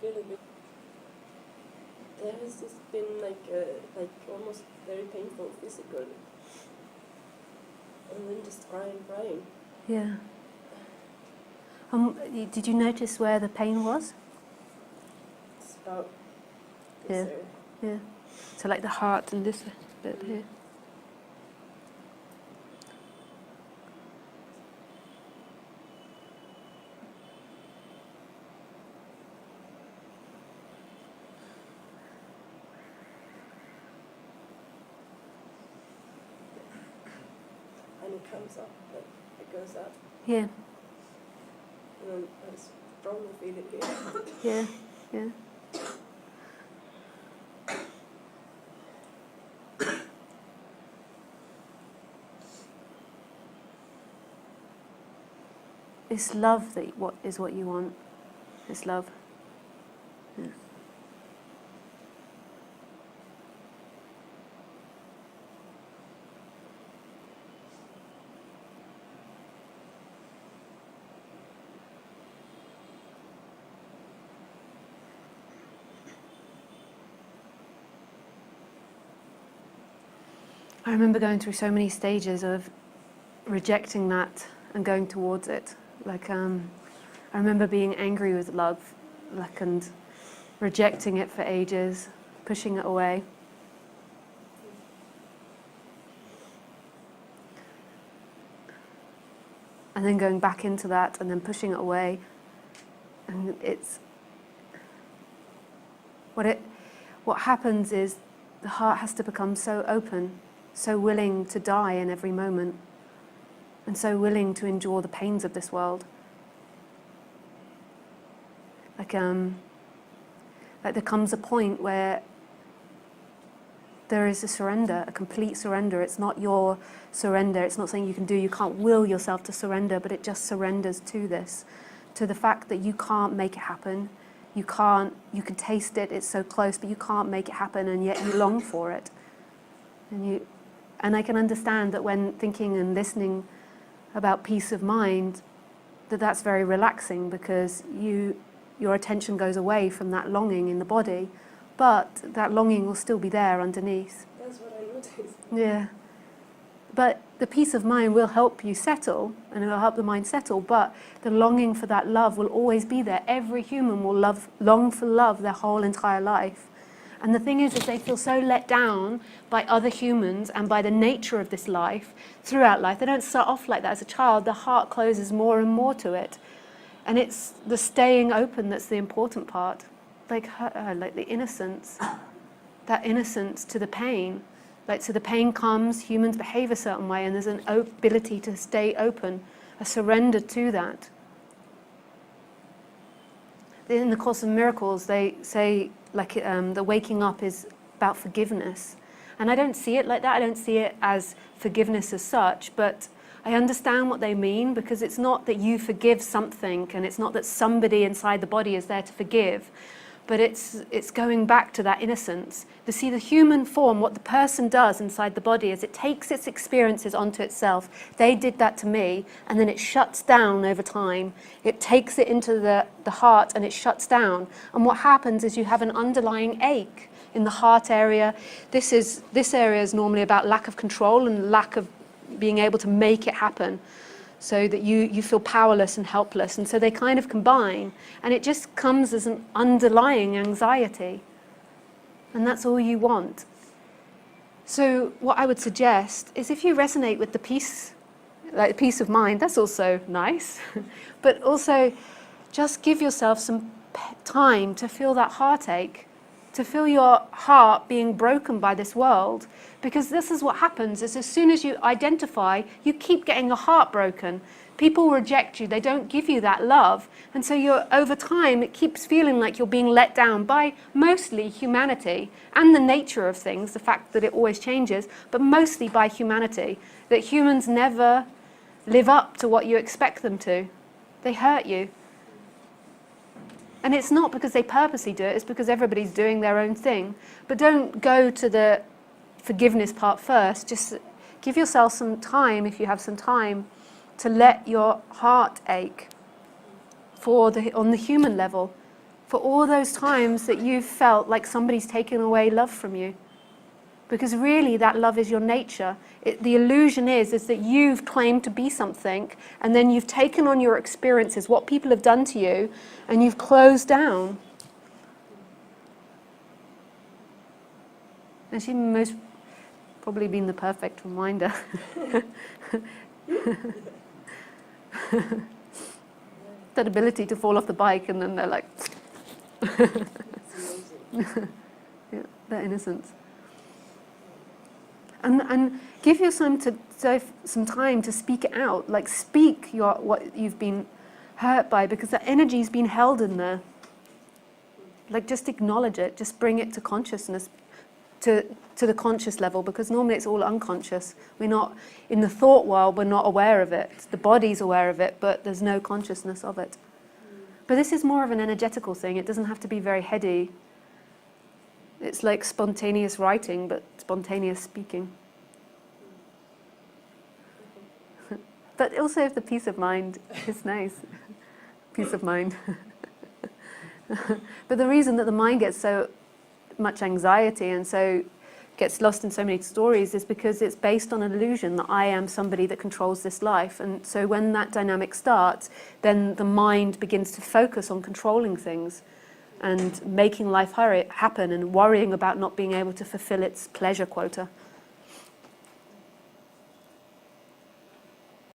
feel a bit. There has just been like almost very painful physical, and then just crying. Yeah. Did you notice where the pain was? It's about Yeah. this area. Yeah. So like the heart and this bit here. And it comes up, like it goes up, Yeah. and then I strongly feel it here. Yeah. Yeah. It's love that what you want. It's love. Yeah. I remember going through so many stages of rejecting that and going towards it. Like, I remember being angry with love, like, and rejecting it for ages, pushing it away. And then going back into that and then pushing it away. And it's what happens is the heart has to become so open, so willing to die in every moment, and so willing to endure the pains of this world. Like there comes a point where there is a surrender, a complete surrender. It's not your surrender. It's not something you can do. You can't will yourself to surrender, but it just surrenders to this, to the fact that you can't make it happen. You can taste it, it's so close, but you can't make it happen, and yet you long for it. And I can understand that when thinking and listening about peace of mind, that's very relaxing, because your attention goes away from that longing in the body, but that longing will still be there underneath. That's what I noticed. Yeah. But the peace of mind will help you settle, and it will help the mind settle, but the longing for that love will always be there. Every human will long for love their whole entire life. And the thing is they feel so let down by other humans and by the nature of this life throughout life. They don't start off like that. As a child, the heart closes more and more to it. And it's the staying open that's the important part. Like the innocence, that innocence to the pain. Like, so the pain comes, humans behave a certain way, and there's an ability to stay open, a surrender to that. In the Course of Miracles, they say, like, the waking up is about forgiveness. And I don't see it like that. I don't see it as forgiveness as such, but I understand what they mean, because it's not that you forgive something, and it's not that somebody inside the body is there to forgive, but it's going back to that innocence. To see the human form, what the person does inside the body is it takes its experiences onto itself. They did that to me, and then it shuts down over time. It takes it into the heart, and it shuts down. And what happens is you have an underlying ache in the heart area. This area is normally about lack of control and lack of being able to make it happen, so that you feel powerless and helpless. And so they kind of combine, and it just comes as an underlying anxiety. And that's all you want. So what I would suggest is, if you resonate with the peace, like the peace of mind, that's also nice, but also just give yourself some time to feel that heartache, to feel your heart being broken by this world. Because this is what happens, is as soon as you identify, you keep getting your heart broken. People reject you, they don't give you that love. And so over time, it keeps feeling like you're being let down by mostly humanity and the nature of things, the fact that it always changes, but mostly by humanity. That humans never live up to what you expect them to. They hurt you. And it's not because they purposely do it, it's because everybody's doing their own thing. But don't go to the forgiveness part first. Just give yourself some time, if you have some time, to let your heart ache on the human level. for all those times that you've felt like somebody's taken away love from you. Because really that love is your nature. The illusion is that you've claimed to be something, and then you've taken on your experiences, what people have done to you, and you've closed down. And she's most probably been the perfect reminder. That ability to fall off the bike and then they're like, yeah, that innocence. And give yourself some time to speak it out, like speak what you've been hurt by, because that energy's been held in there. Like just acknowledge it, just bring it to consciousness, to the conscious level, because normally it's all unconscious. We're not, in the thought world, we're not aware of it. The body's aware of it, but there's no consciousness of it. But this is more of an energetical thing. It doesn't have to be very heady. It's like spontaneous writing, but spontaneous speaking. But also the peace of mind is nice. Peace of mind. But the reason that the mind gets so much anxiety and so gets lost in so many stories is because it's based on an illusion that I am somebody that controls this life. And so when that dynamic starts, then the mind begins to focus on controlling things and making life happen and worrying about not being able to fulfill its pleasure quota.